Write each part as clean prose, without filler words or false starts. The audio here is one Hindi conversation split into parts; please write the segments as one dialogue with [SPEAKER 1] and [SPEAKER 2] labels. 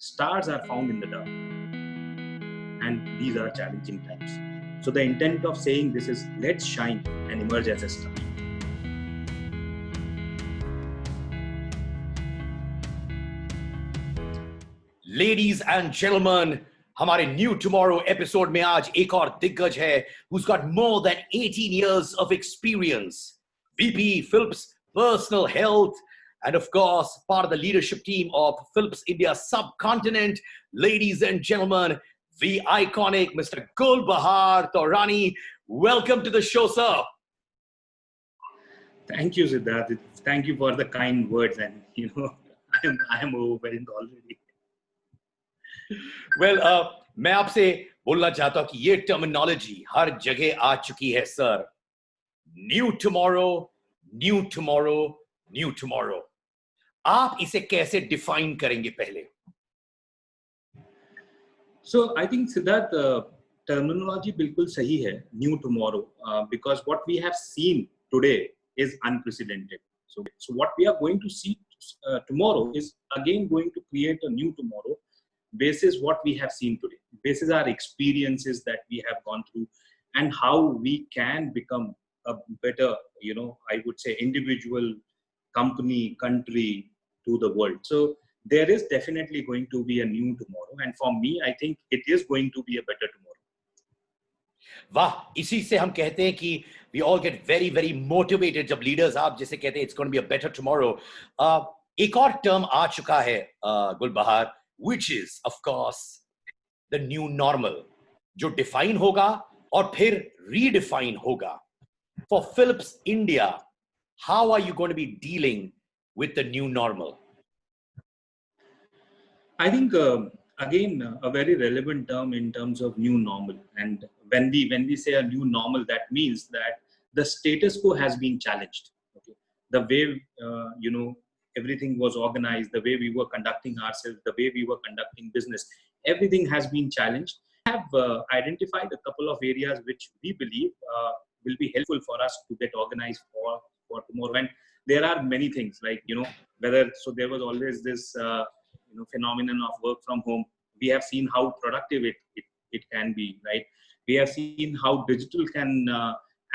[SPEAKER 1] stars are found in the dark, and these are challenging times. So the intent of saying this is, let's shine and emerge as a star.
[SPEAKER 2] Ladies and gentlemen, हमारे न्यू टुमारो एपिसोड में आज एक और दिग्गज है who's got more than 18 years of experience, VP Philips Personal Health, and of course part of the leadership team of Philips India subcontinent. Ladies and gentlemen, the iconic Mr. Gulbahar Taurani. Welcome to the show, sir.
[SPEAKER 1] Thank you, Siddharth. Thank you for the kind words, and I am overwhelmed already.
[SPEAKER 2] Well, मैं आपसे बोलना चाहता हूं कि ये टर्मिनोलॉजी हर जगह आ चुकी है sir. New tomorrow, new tomorrow, new tomorrow. आप इसे कैसे डिफाइन करेंगे पहले?
[SPEAKER 1] So I think Siddharth, terminology बिल्कुल सही है, new tomorrow, because what we have seen today is unprecedented. So what we are going to see tomorrow is again going to create a new tomorrow. Basis what we have seen today, basis our experiences that we have gone through, and how we can become a better, I would say, individual, company, country to the world. So there is definitely going to be a new tomorrow, and for me, I think it is going to be a better tomorrow.
[SPEAKER 2] वाह, इसी से हम कहते हैं कि we all get very very motivated जब leaders आप जैसे कहते हैं it's going to be a better tomorrow. एक और term आ चुका है गुलबहार, which is of course the new normal, जो define होगा और फिर redefine होगा. For Philips India, how are you going to be dealing with the new normal?
[SPEAKER 1] I think again a very relevant term in terms of new normal, and when we say a new normal, that means that the status quo has been challenged. Okay, the way everything was organized, the way we were conducting ourselves, the way we were conducting business, everything has been challenged. We have identified a couple of areas which we believe will be helpful for us to get organized for tomorrow. And there are many things like, there was always this phenomenon of work from home. We have seen how productive it can be, right? We have seen how digital can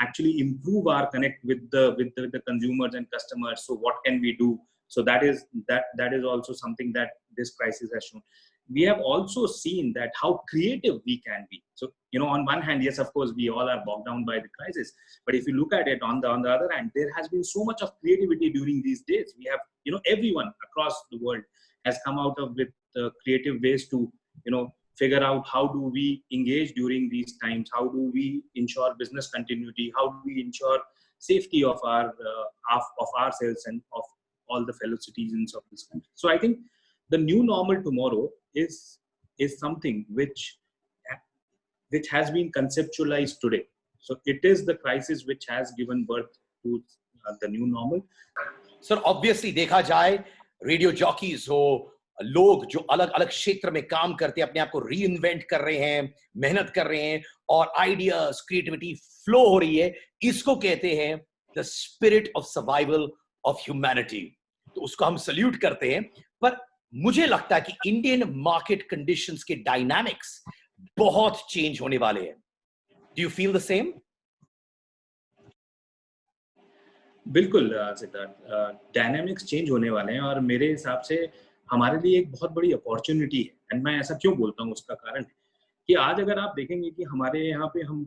[SPEAKER 1] actually improve our connect with the consumers and customers. So what can we do? So that is also something that this crisis has shown. We have also seen that how creative we can be. So, on one hand, yes, of course, we all are bogged down by the crisis. But if you look at it on the other hand, there has been so much of creativity during these days. We have, everyone across the world has come out with creative ways to, figure out how do we engage during these times? How do we ensure business continuity? How do we ensure safety of ourselves and of all the fellow citizens of this country? So I think the new normal tomorrow is something which has been conceptualized today. So it is the crisis which has given birth to the new normal.
[SPEAKER 2] Sir, obviously देखा जाए रेडियो जॉकीज हो, लोग जो अलग अलग क्षेत्र में काम करते हैं, अपने आप को रीइन्वेंट कर रहे हैं, मेहनत कर रहे हैं और आइडियाज, क्रिएटिविटी फ्लो हो रही है, इसको कहते हैं the spirit of survival of humanity. तो उसको हम सल्यूट करते हैं. पर मुझे लगता है कि इंडियन मार्केट कंडीशंस के डायनामिक्स बहुत चेंज होने वाले हैं. Do you feel the same?
[SPEAKER 1] बिल्कुल सिद्धार्थ, डायनामिक्स चेंज होने वाले हैं और मेरे हिसाब से हमारे लिए एक बहुत बड़ी अपॉर्चुनिटी है. एंड मैं ऐसा क्यों बोलता हूँ, उसका कारण है कि आज अगर आप देखेंगे कि हमारे यहाँ पे हम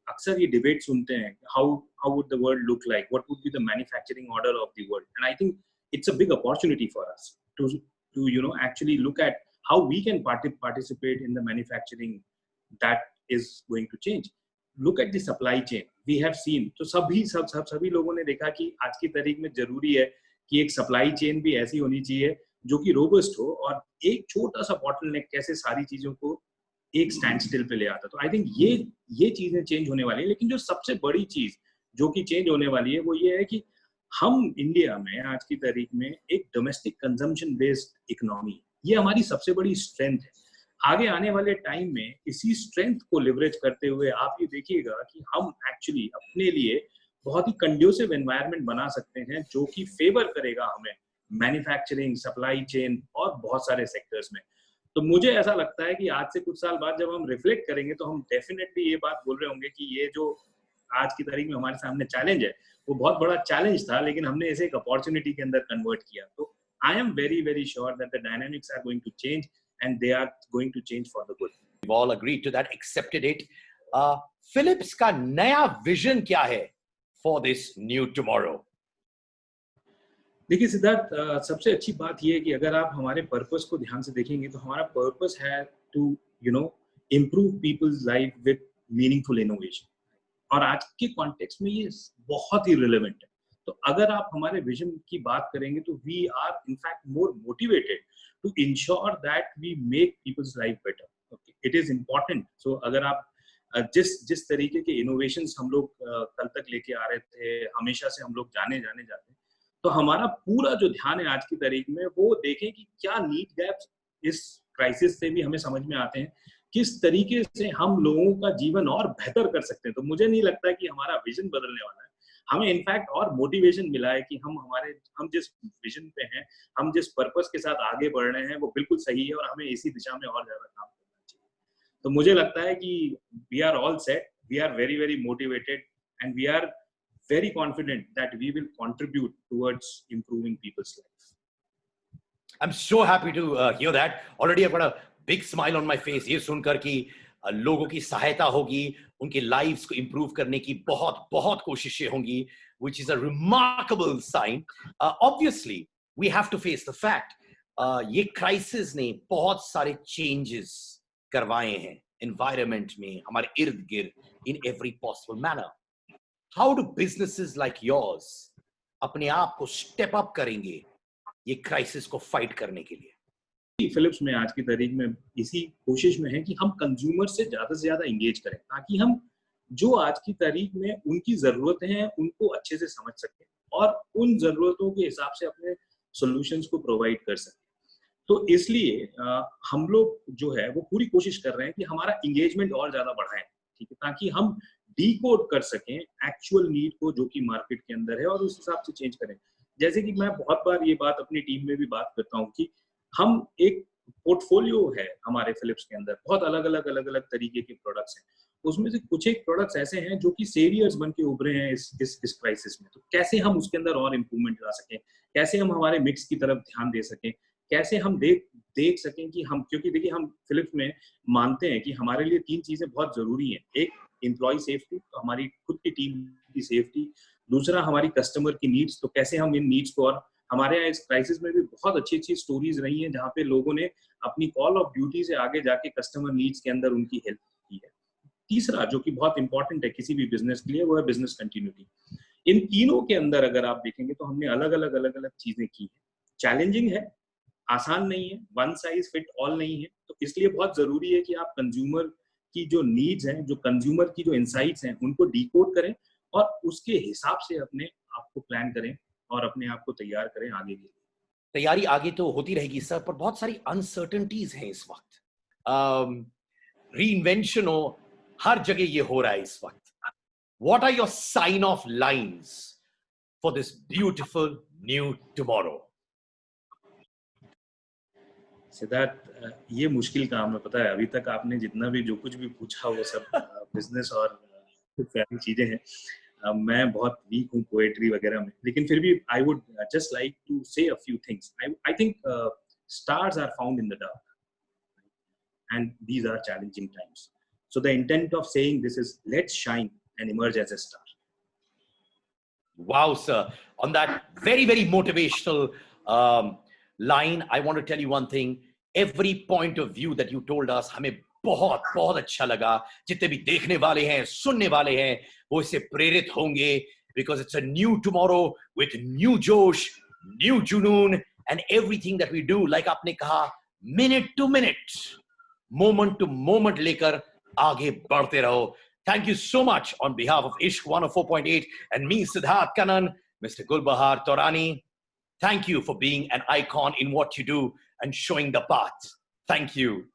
[SPEAKER 1] अक्सर ये डिबेट सुनते हैं, how would the world look like, what would be the manufacturing order of the world. And I think it's a big opportunity for us to actually look at how we can participate in the manufacturing that is going to change. Look at the supply chain. We have seen, तो सभी लोगों ने देखा कि आज की तारीख में जरूरी है कि एक सप्लाई चेन भी ऐसी होनी चाहिए जो कि रोबस्ट हो, और एक छोटा सा बॉटलनेक कैसे सारी चीजों को एक स्टैंड स्टिल पे ले आता. तो आई थिंक ये चीजें चेंज होने वाली है. लेकिन जो सबसे बड़ी चीज जो कि चेंज होने वाली है वो ये है कि हम इंडिया में आज की तारीख में एक डोमेस्टिक कंजम्पशन बेस्ड इकोनॉमी, ये हमारी सबसे बड़ी स्ट्रेंथ है. आगे आने वाले टाइम में इसी स्ट्रेंथ को लिवरेज करते हुए आप ये देखिएगा कि हम एक्चुअली अपने लिए बहुत ही कंड्यूसिव एनवायरनमेंट बना सकते हैं जो कि फेवर करेगा हमें मैन्युफैक्चरिंग, सप्लाई चेन और बहुत सारे सेक्टर्स में. तो मुझे ऐसा लगता है कि आज से कुछ साल बाद जब हम रिफ्लेक्ट करेंगे तो हम डेफिनेटली ये बात बोल रहे होंगे कि ये जो आज की तारीख में हमारे सामने चैलेंज है वो बहुत बड़ा चैलेंज था, लेकिन हमने इसे एक अपॉर्चुनिटी के अंदर कन्वर्ट किया. तो I am very very sure that the dynamics are going to change and they are going to change for the good.
[SPEAKER 2] We've all agreed to that, accepted it. Philips का नया विजन क्या है for this new tomorrow?
[SPEAKER 1] देखिए सिद्धार्थ, सबसे अच्छी बात यह है कि अगर आप हमारे पर्पस को ध्यान से देखेंगे तो हमारा पर्पस है to improve people's life with meaningful innovation. और आज के कॉन्टेक्स्ट में ये बहुत ही रिलेवेंट है. तो अगर आप हमारे विजन की बात करेंगे तो we are in fact more motivated to ensure that we make people's life better. It is important. So अगर आप जिस तरीके के इनोवेशंस हम लोग कल तक लेके आ रहे थे, हमेशा से हम लोग जाने जाते हैं, तो हमारा पूरा जो ध्यान है आज की तारीख में वो देखें कि क्या नीड गैप्स इस क्राइसिस से भी हमें समझ में आते हैं, किस तरीके से हम लोगों का जीवन और बेहतर कर सकते हैं. तो मुझे नहीं लगता कि हमारा विजन बदलने वाला है. हमें इनफैक्ट और मोटिवेशन मिला है कि हम जिस विजन पे हैं, हम जिस पर्पस के साथ आगे बढ़ रहे हैं वो बिल्कुल सही है और हमें इसी दिशा में और ज्यादा काम करना चाहिए. तो मुझे लगता है कि we are all set, we are very very motivated and we are very confident that we will contribute towards improving people's life.
[SPEAKER 2] I'm so happy to hear that. Already I've got a big smile on my face ये सुनकर कि लोगों की सहायता होगी, उनकी लाइव्स को improve करने की बहुत बहुत कोशिशें होंगी, which is a remarkable sign. Obviously we have to face the fact ये crisis ने बहुत सारे changes करवाए हैं environment में, हमारे इर्द गिर्द, in every possible manner. How do businesses like yours अपने आप को step up करेंगे ये क्राइसिस को फाइट करने के लिए?
[SPEAKER 1] फिलिप्स में आज की तारीख में इसी कोशिश में है कि हम कंज्यूमर से ज्यादा इंगेज करें, ताकि हम जो आज की तारीख में उनकी जरूरतें हैं उनको अच्छे से समझ सकें और उन जरूरतों के हिसाब से अपने सॉल्यूशंस को प्रोवाइड कर सकें. तो इसलिए हम लोग जो है वो पूरी कोशिश कर रहे हैं कि हमारा इंगेजमेंट और ज्यादा बढ़ाएं, ठीक है, ताकि हम डीकोड कर सकें एक्चुअल नीड को जो कि मार्केट के अंदर है और उस हिसाब से चेंज करें. जैसे कि मैं बहुत बार ये बात अपनी टीम में भी बात करता हूँ कि हम एक पोर्टफोलियो है हमारे फिलिप्स के अंदर, बहुत अलग अलग तरीके के प्रोडक्ट्स हैं. उसमें से कुछ एक प्रोडक्ट्स ऐसे हैं जो कि सेवियर्स बन के उभरे हैं इस क्राइसिस में. तो कैसे हम उसके अंदर और इम्प्रूवमेंट ला सकें, कैसे हम हमारे मिक्स की तरफ ध्यान दे सकें, कैसे हम देख सकें कि हम, क्योंकि देखिए हम फिलिप्स में मानते हैं कि हमारे लिए 3 चीजें बहुत जरूरी हैं. एक, एम्प्लॉय सेफ्टी, तो हमारी खुद की टीम की सेफ्टी. दूसरा, हमारी कस्टमर की नीड्स, तो कैसे हम इन नीड्स को, और हमारे यहाँ इस क्राइसिस में भी बहुत अच्छी स्टोरीज रही हैं जहाँ पे लोगों ने अपनी कॉल ऑफ ड्यूटी से आगे जाके कस्टमर नीड्स के अंदर उनकी हेल्प की है. तीसरा जो कि बहुत इंपॉर्टेंट है किसी भी बिजनेस के लिए, वो है बिजनेस कंटिन्यूटी. इन तीनों के अंदर अगर आप देखेंगे तो हमने अलग अलग चीजें की है. चैलेंजिंग है, आसान नहीं है, वन साइज फिट ऑल नहीं है. तो इसलिए बहुत जरूरी है कि आप कंज्यूमर की जो नीड्स हैं, जो कंज्यूमर की जो इनसाइट्स हैं, उनको डिकोड करें और उसके हिसाब से अपने आप को प्लान करें और अपने आप को तैयार करें आगे के लिए.
[SPEAKER 2] तैयारी आगे तो होती रहेगी सर, पर बहुत सारी अनसर्टेनिटीज हैं इस वक्त. रीइन्वेंशन हो, हर जगह ये हो रहा है इस वक्त. What are your sign off lines for this beautiful new tomorrow?
[SPEAKER 1] Siddharth, ये मुश्किल काम है, पता है. अभी तक आपने जितना भी जो कुछ भी पूछा वो सब बिजनेस और सारी चीजें हैं. मैं बहुत वीक हूँ पोएट्री वगैरह में, लेकिन फिर भी I would just like to say a few things. I think stars are found in the dark and these are challenging times. So the intent of saying this is, let's shine and emerge as a star.
[SPEAKER 2] Wow, sir. On that very, very motivational line, I want to tell you one thing. Every point of view that you told us, हमें बहुत बहुत अच्छा लगा. जितने भी देखने वाले हैं, सुनने वाले हैं, वो इससे प्रेरित होंगे, because it's a new tomorrow with new जोश, new जुनून, and everything that we do, like आपने कहा, minute to minute, moment to moment लेकर आगे बढ़ते रहो. Thank you so much on behalf of Ishq 104.8 and me, Siddharth Kannan, Mr. Gulbahar Torani. Thank you for being an icon in what you do and showing the path. Thank you.